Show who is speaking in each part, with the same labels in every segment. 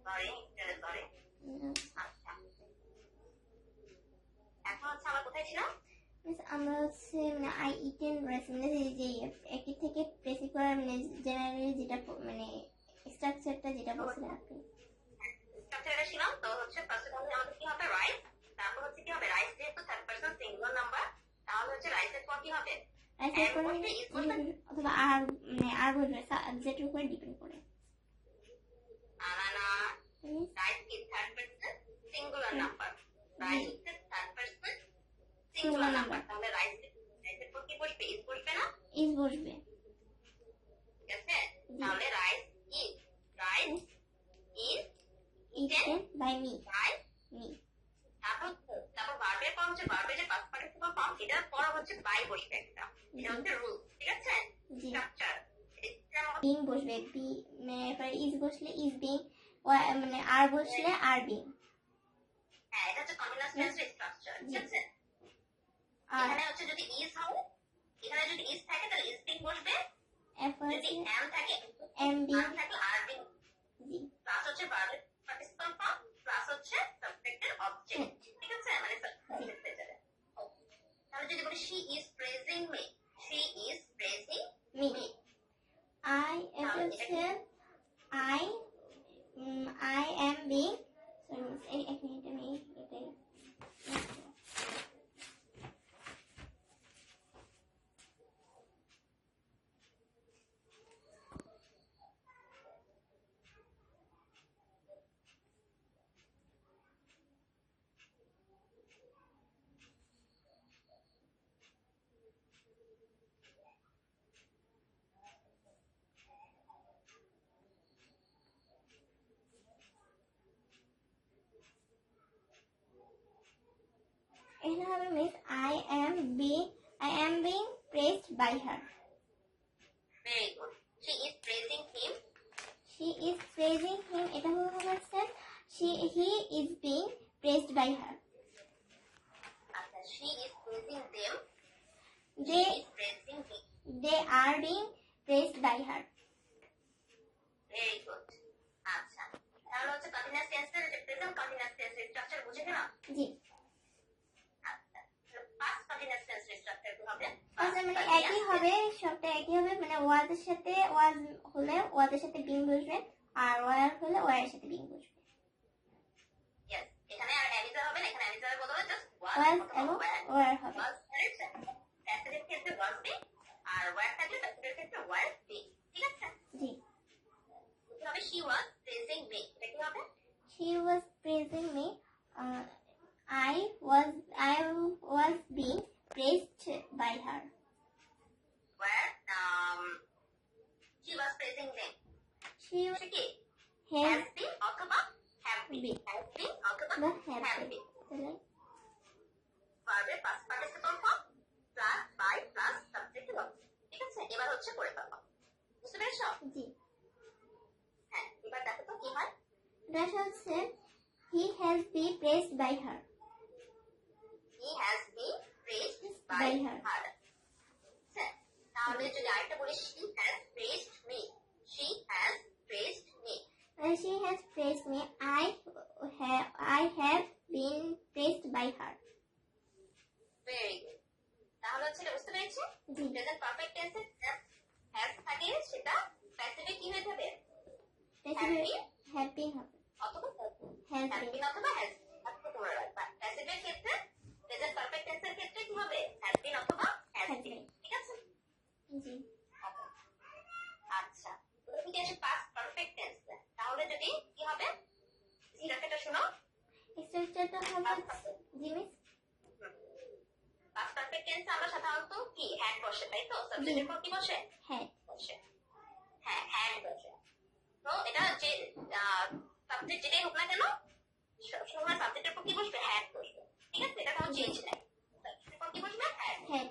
Speaker 1: Sorry sorry. আচ্ছা এখন হচ্ছে আমরা কোথায় ছিলাম?
Speaker 2: আমরা হচ্ছে মানে আই ইটেন রাইস মানে যে একই থেকে বেসিক করার মানে জেনারেলি যেটা মানে স্ট্রাকচারটা যেটা বলছিলেন আপনি
Speaker 1: স্ট্রাকচারটা ছিলাম। তো হচ্ছে ফার্স্ট অফ অল আমাদের কি হবে রাইস, তারপর হচ্ছে কি হবে রাইস যেহেতু থার্ড পারসন সিঙ্গুলার নাম্বার, তাহলে হচ্ছে রাইসের পর কি হবে
Speaker 2: রাইসের পরে অথবা আর মানে আর বলবে সাবজেক্টের উপরে ডিপেন্ড করে।
Speaker 1: না না রাইস কি third person singular number, rice third person singular number, তাহলে রাইসের পর কি বসবে ইজ বসবে না?
Speaker 2: ইজ বসবে,
Speaker 1: ঠিক আছে। তাহলে rice is
Speaker 2: eaten by me me.
Speaker 1: তারপর ভার্বের পর হচ্ছে ভার্বের যে পাস্ট পার্টিসিপল ফর্ম এটার পর হচ্ছে বাই বসবে একটা, এটা হচ্ছে রুল, ঠিক আছে স্ট্রাকচার।
Speaker 2: বিং বসবে, বি মানে ইজ বসলে ইজ বিং, মানে আর বসলে আর বিং।
Speaker 1: হ্যাঁ এটা হচ্ছে কন্টিনিউয়াস টেন্সের স্ট্রাকচার, ঠিক আছে। এখানে হচ্ছে যদি ইজ হয়, এখানে যদি ইজ থাকে তাহলে ইজ বিং বসবে, যদি এম থাকে
Speaker 2: এম বিং
Speaker 1: থাকে আর বিং, প্লাস হচ্ছে ভার্বের পার্টিসিপল ফর্ম প্লাস হচ্ছে সাবজেক্টের অবজেক্ট, ঠিক আছে মানে সাবজেক্ট হয়ে যাবে। তাহলে যদি বলি she is praising me, she is praising
Speaker 2: me, I হচ্ছে আই এম বিং, সরি এক মিনিট আমি এটাই এখানে হবে miss I am being pressed by her.
Speaker 1: Very good. She is praising him,
Speaker 2: she is praising him, এটা হবে sir he is being praised by her।
Speaker 1: আচ্ছা she is praising them,
Speaker 2: they
Speaker 1: is praising him,
Speaker 2: they are being praised by her।
Speaker 1: Very good. আচ্ছা তাহলে হচ্ছে continuous টেন্সের যে present continuous টেন্সের structure বুঝে গেলাম।
Speaker 2: জি
Speaker 1: আচ্ছা পাস্ট কন্টিনিউয়াস টেন্সের স্ট্রাকচার কি হবে?
Speaker 2: আচ্ছা মানে একই হবে, সবটা একই হবে, মানে ওয়াজের সাথে ওয়াজ হলে ওয়াজের সাথে বিং বসবে, আর ওয়ার হলে ওয়ার সাথে বিং বসবে।
Speaker 1: ইয়েস এখানে আর অ্যানিজার হবে না, এখানে অ্যানিজারের বদলে জাস্ট
Speaker 2: ওয়াজ
Speaker 1: ওয়াজ
Speaker 2: এবং ওয়ার হবে।
Speaker 1: ওয়াজ প্যাসিভের ক্ষেত্রে ওয়াজ বি, আর ওয়ার থাকলে প্যাসিভের ক্ষেত্রে ওয়াজ বি, ঠিক আছে।
Speaker 2: জি
Speaker 1: কি হবে শি ওয়াজ প্রেজিং মি, এটা কি হবে?
Speaker 2: she was praising me, I was being praised by her।
Speaker 1: where she was praising them,
Speaker 2: she
Speaker 1: কি
Speaker 2: has
Speaker 1: has been অথবা have been, has been অথবা
Speaker 2: বা
Speaker 1: have
Speaker 2: have
Speaker 1: been,
Speaker 2: been।
Speaker 1: ভার্বের past participle form plus by plus subjective object, ঠিক আছে। এবার হচ্ছে করে ফেলবো, বুঝতে পেরেছো?
Speaker 2: জি
Speaker 1: হ্যাঁ এবার দেখো তো কি হয়।
Speaker 2: এটা হচ্ছে he has been praised by her।
Speaker 1: he has been praised by
Speaker 2: By her.
Speaker 1: her, তাহলে যদি আরেকটা বলি she has praised me, she has praised me,
Speaker 2: she has praised me, I have been praised by her।
Speaker 1: Very good. তাহলে হচ্ছে এটা বুঝতে পেরেছি।
Speaker 2: জি
Speaker 1: present perfect টেন্সে হ্যাজ থাকে সেটা প্যাসিভে কি হয়ে যাবে?
Speaker 2: have been হবে
Speaker 1: অথবা
Speaker 2: has
Speaker 1: হ্যাভ
Speaker 2: been।
Speaker 1: বিন অথবা হ্যাজ, আজকে তোমরা রাখবা। প্যাসিভের ক্ষেত্রে প্রেজেন্ট পারফেক্ট টেন্সের ক্ষেত্রে কি হবে? হ্যাজ বিন অথবা হ্যাজ
Speaker 2: Has
Speaker 1: বিন,
Speaker 2: been।
Speaker 1: ঠিক আছে।
Speaker 2: জি
Speaker 1: আচ্ছা তুমি কি আসে পাস্ট পারফেক্ট টেন্স, তাহলে যদি কি হবে স্ট্রাকচারটা শোনো।
Speaker 2: স্ট্রাকচারটা হবে জি মিস
Speaker 1: পাস্ট পারফেক্ট টেন্স আমরা সাধারণত কি হ্যাড বসে, তাই তো? সাবজেক্টের পর কি বসে?
Speaker 2: হ্যাঁ
Speaker 1: বসে, হ্যাঁ হ্যাড বসে। তো এটা যে সাবজেক্ট যেটাই হোক না কেন সবসময় সাবজেক্টের পর কি বসবে? হ্যাড বসবে, ঠিক আছে। এটা কোনো চেঞ্জ নাই, সাবজেক্টের পর কি বসবে? হ্যাড।
Speaker 2: had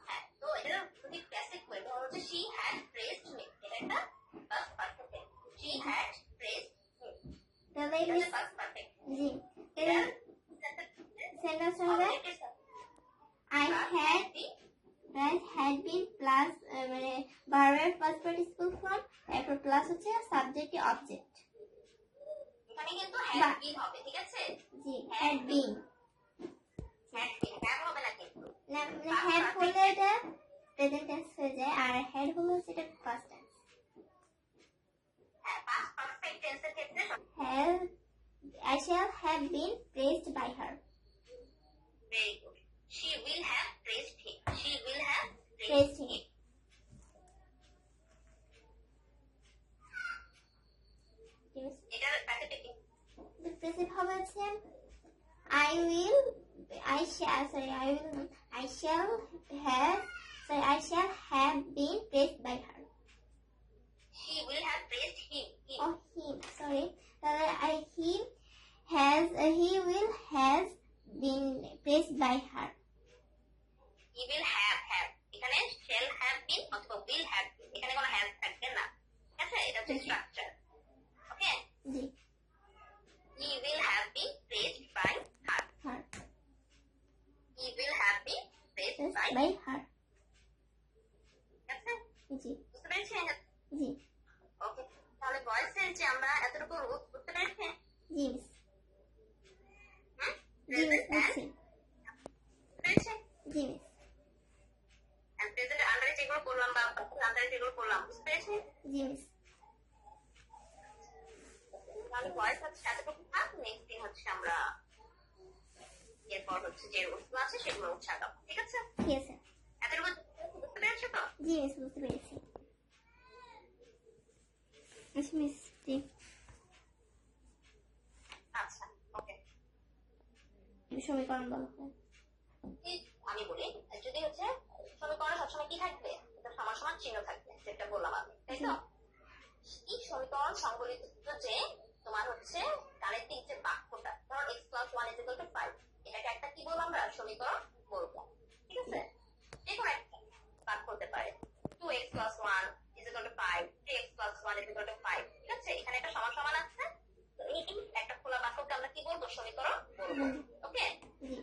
Speaker 1: হ্যাঁ তো এটা যদি প্যাসিভ করি ধরো হচ্ছে she had praised me, এটা একটা past perfect tense, she had praised me,
Speaker 2: তাহলে
Speaker 1: এটা
Speaker 2: মিস
Speaker 1: হচ্ছে পাস্ট পারফেক্ট।
Speaker 2: জি
Speaker 1: এটা
Speaker 2: সেন্টেন্স হবে I had been প্লাস মানে ভার্বের ফার্স্ট পার্টিসিপল ফর্ম, এরপর প্লাস হচ্ছে সাবজেক্ট অবজেক্ট।
Speaker 1: বাকি কিন্তু হ্যাড বিন হবে, ঠিক আছে?
Speaker 2: জি হ্যাড বিন।
Speaker 1: হ্যাড হবে না কিন্তু।
Speaker 2: না মানে হ্যাড হলে এটা প্রেজেন্ট টেন্স হয়ে যায়, আর হ্যাড হলে সেটা পাস্ট টেন্স।
Speaker 1: হ্যাঁ, পাস্ট পারফেক্ট টেন্সের ক্ষেত্রে
Speaker 2: have I shall have been praised by her.
Speaker 1: very good. She will have praised him. She will have
Speaker 2: Praised
Speaker 1: praised
Speaker 2: him.
Speaker 1: him. এটার প্যাকেটে কি?
Speaker 2: প্রেজেন্ট হবে হচ্ছে I shall have been praised by her.
Speaker 1: She will have praised him.
Speaker 2: Oh him, sorry. He will has been praised by her.
Speaker 1: He will have এখানে shall have been অথবা will have been, এখানে কোনো have থাকবে না, ঠিক আছে? এটা হচ্ছে structure. Okay,
Speaker 2: G
Speaker 1: he will have been praised by her.
Speaker 2: her
Speaker 1: He will have been praised
Speaker 2: praised
Speaker 1: by
Speaker 2: by her.
Speaker 1: ঠিক আছে?
Speaker 2: জি
Speaker 1: বুঝতে পেরেছেন?
Speaker 2: জি
Speaker 1: ওকে, তাহলে ভয়েসের যে আমরা এতটুকু রুলস বুঝতে পেরেছেন?
Speaker 2: জি মিস
Speaker 1: হুম?
Speaker 2: জি মিস
Speaker 1: Present and
Speaker 2: বুঝছি।
Speaker 1: পেরেছেন?
Speaker 2: জি মিস
Speaker 1: And present আন্ডারে যেগুলো করলাম বা আন্ডারে যেগুলো করলাম, বুঝতে পেরেছেন?
Speaker 2: জি মিস
Speaker 1: তাহলে ভয়েস হচ্ছে এতটুকু থাক, নেক্সট দিন হচ্ছে আমরা এরপর হচ্ছে যে রুলসগুলো আছে সেগুলো হচ্ছে আগাবো, ঠিক আছে?
Speaker 2: ঠিক আছে।
Speaker 1: এতটুকু বুঝতে পেরেছো তো?
Speaker 2: জি মিস বুঝতে পেরেছি। আচ্ছা মিস জি
Speaker 1: আচ্ছা, ওকে।
Speaker 2: সমীকরণ বলা হয়।
Speaker 1: আমি বলি, যদি হচ্ছে সমীকরণে সবসময় কি থাকবে? এটা সমান সমান চিহ্ন থাকবে, যেটা বললাম আমি, তাই তো? এই সমীকরণ সংবলিত যে তোমার হচ্ছে গাণিতিক যে বাক্যটা, ধরো x + 1 = 5, এটাকে একটা কি বলবো আমরা? সমীকরণ বলবো, ঠিক আছে? যে কোনো একটা বাক্য হতে পারে 2x + 1 = 5, 3x + 1 = 5, ঠিক আছে? এখানে একটা সমান সমান আছে, তো এই একটা খোলা বাক্যকে আমরা কি বলবো? সমীকরণ বলবো, ওকে?
Speaker 2: জি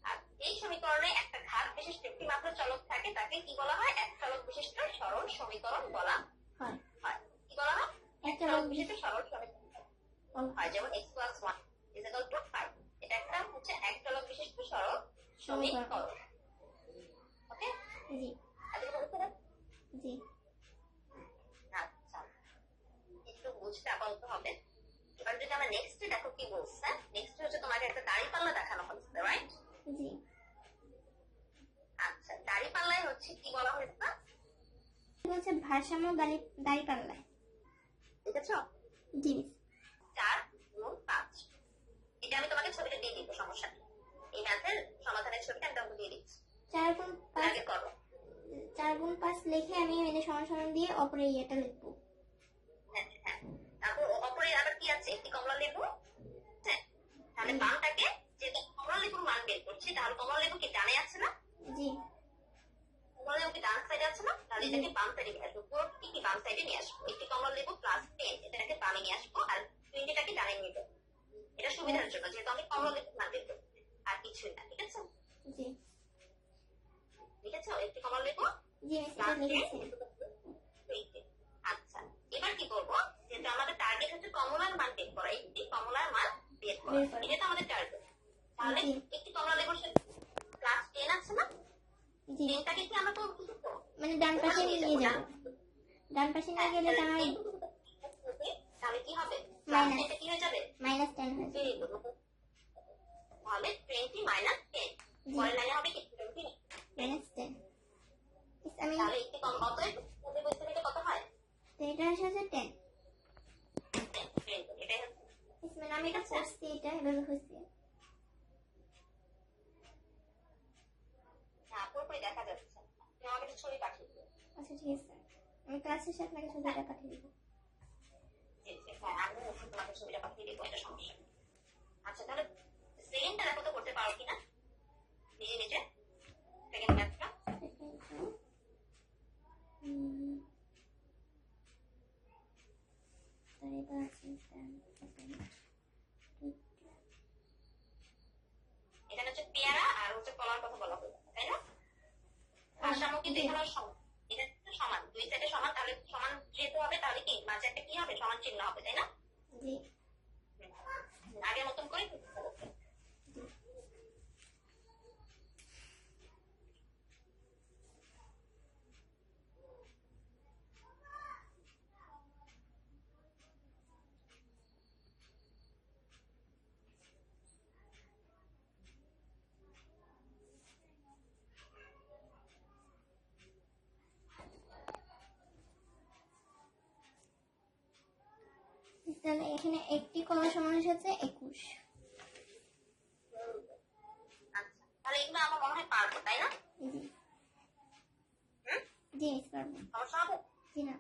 Speaker 1: আর এই সমীকরণে একটা ঘাত বিশিষ্ট একটি মাত্র চলক থাকে, তাকে কি বলা হয়? এক চলক বিশিষ্ট সরল সমীকরণ বলা
Speaker 2: হয়।
Speaker 1: হয়। কি বলা হয়?
Speaker 2: এক
Speaker 1: এক
Speaker 2: চলক
Speaker 1: চলক বিশিষ্ট সরল সমীকরণ হয়, যেমন x + 1 = 5। এটা একটা হচ্ছে এক চলক বিশিষ্ট সরল সমীকরণ, ওকে?
Speaker 2: জি
Speaker 1: এতটুকু বুঝতে পারছো?
Speaker 2: জি
Speaker 1: আচ্ছা, একটু বুঝতে আপাতত হবে। এবার যদি আমরা নেক্সট দেখো কি বলছে, নেক্সট হচ্ছে তোমাকে একটা দাঁড়িপাল্লা দেখানো হচ্ছে, রাইট?
Speaker 2: জি
Speaker 1: আচ্ছা, দাঁড়িপাল্লায় হচ্ছে কি বলা হয়েছে?
Speaker 2: হচ্ছে ভারসাম্য দাঁড়িপাল্লায়।
Speaker 1: দেখেছো?
Speaker 2: জি মিস
Speaker 1: 4 গুণ 5। এটা আমি তোমাকে ছবিটা দিয়ে দিব, সমস্যা নেই। এই ম্যাথের সমাধানের ছবিটা আমি তোমাকে দিয়ে দিচ্ছি,
Speaker 2: 4 গুণ 5
Speaker 1: আগে করো।
Speaker 2: 4 গুণ 5 লিখে আমি এনে সমান সমান দিয়ে অপরে ইয়েটা লিখবো।
Speaker 1: হ্যাঁ, হ্যাঁ। তারপর অপরে আবার কি আছে? একটি কমলা লেবু। হ্যাঁ, তাহলে বামটাকে, যেটা কমলা লেবুর মান বের করছি, তাহলে কমলা লেবু কি ডানে আছে না?
Speaker 2: জি
Speaker 1: কমলা লেবু কি ডান সাইডে আছে না? তাহলে এটাকে বাম সাইডে নিয়ে আসবো, পুরোটি কি বাম সাইডে নিয়ে আসবো। একটি কমলা লেবু +10, এটাকে বামে নিয়ে আসবো, আর 20টাকে ডানে নিয়ে যাবো। এটা সুবিধার জন্য, যেহেতু আমি কমলা লেবুর মান বের করছি, আর কিছুই না, ঠিক আছে?
Speaker 2: জি
Speaker 1: লিখেছো? একটি কমলা লেবু
Speaker 2: জি মিস এটা লিখেছি।
Speaker 1: আচ্ছা, এবার কি করবো? যেহেতু আমাদের টার্গেট হচ্ছে কমলার মান বের করা, একটি কমলার মান বের করা,
Speaker 2: বের করা।
Speaker 1: এটা তো আমাদের টার্গেট। তাহলে
Speaker 2: জি।
Speaker 1: একটি কমলা লেবুর সাথে +10 আছে না?
Speaker 2: জি
Speaker 1: 10টাকে কি আমরা করবো?
Speaker 2: মানে ডান পাশে নিয়ে যাব। ডান পাশে নিয়ে গেলে আমার
Speaker 1: তাহলে কি হবে?
Speaker 2: Minus.
Speaker 1: এটা কি হয়ে যাবে?
Speaker 2: -10 হয়ে যাবে।
Speaker 1: তাহলে 20 - 10,
Speaker 2: জি
Speaker 1: পরের লাইনে হবে কি? 20।
Speaker 2: -10 মিস আমি
Speaker 1: তাহলে একটি কম অতএব ওদের বলতে থেকে কত হয়?
Speaker 2: তো এটা আসে 10
Speaker 1: এটাই হচ্ছে।
Speaker 2: মিস মানে আমি এটা করছি, এটা এভাবে হয়েছে।
Speaker 1: হ্যাঁ, পুরোপুরি দেখা যাচ্ছে। তুমি আমাকে একটা ছবি পাঠিয়ে দিও।
Speaker 2: আচ্ছা ঠিক আছে, আমি ক্লাস শেষে আপনাকে ছবিটা পাঠিয়ে দিব।
Speaker 1: জি, জি, হ্যাঁ, আমি তোমাকে ছবিটা পাঠিয়ে দিব, এটা সমস্যা নেই। আচ্ছা, তাহলে সেকেন্ডটা দেখো তো করতে পারো কিনা নিজে নিজে, সেকেন্ড ম্যাথটা। এখানে হচ্ছে পেয়ারা আর হচ্ছে কলার কথা বলা হয়েছে, তাই না? ভারসাম্য কিন্তু এখানেও সমান, এটা হচ্ছে সমান, দুই সাইডে সমান, তাহলে সমান যেহেতু হবে, তাহলে কি মাঝে একটা কি হবে? সমান চিহ্ন হবে, তাই না?
Speaker 2: জি
Speaker 1: আগের মতন করে
Speaker 2: তাহলে এখানে একটি কমা সমান হচ্ছে 21।
Speaker 1: আচ্ছা তাহলে এগুলো আমার মনে হয় পারবো তাই না?
Speaker 2: জি
Speaker 1: হুম?
Speaker 2: জি মিস পারবো।
Speaker 1: সমস্যা হবে?
Speaker 2: জি না।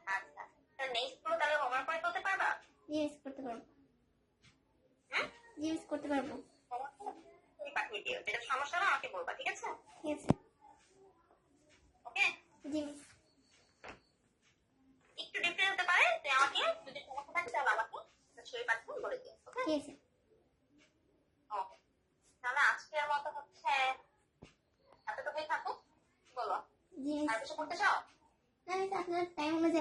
Speaker 1: আচ্ছা তাহলে নেক্সট গুলো তাহলে হোমওয়ার্ক করে করতে পারবা?
Speaker 2: জি মিস করতে পারবো।
Speaker 1: হুম?
Speaker 2: জি মিস করতে পারবো।
Speaker 1: তুমি পাঠিয়ে দিও, যেটা সমস্যা হবে আমাকে বলবা, ঠিক আছে?
Speaker 2: ঠিক আছে।
Speaker 1: ওকে?
Speaker 2: জি মিস।
Speaker 1: একটু ডিফারেন্ট হতে পারে, তুই আমাকে যদি সমস্যা থাকে তাহলে আমাকে ছবি পাঠিয়ে বলে দিও, ওকে?
Speaker 2: ঠিক আছে।
Speaker 1: ওকে তাহলে আজকের মতো হচ্ছে এতটুকুই থাকুক, বলো
Speaker 2: জি মিস।
Speaker 1: আর কিছু করতে চাও?
Speaker 2: না মিস আপনার টাইম অনুযায়ী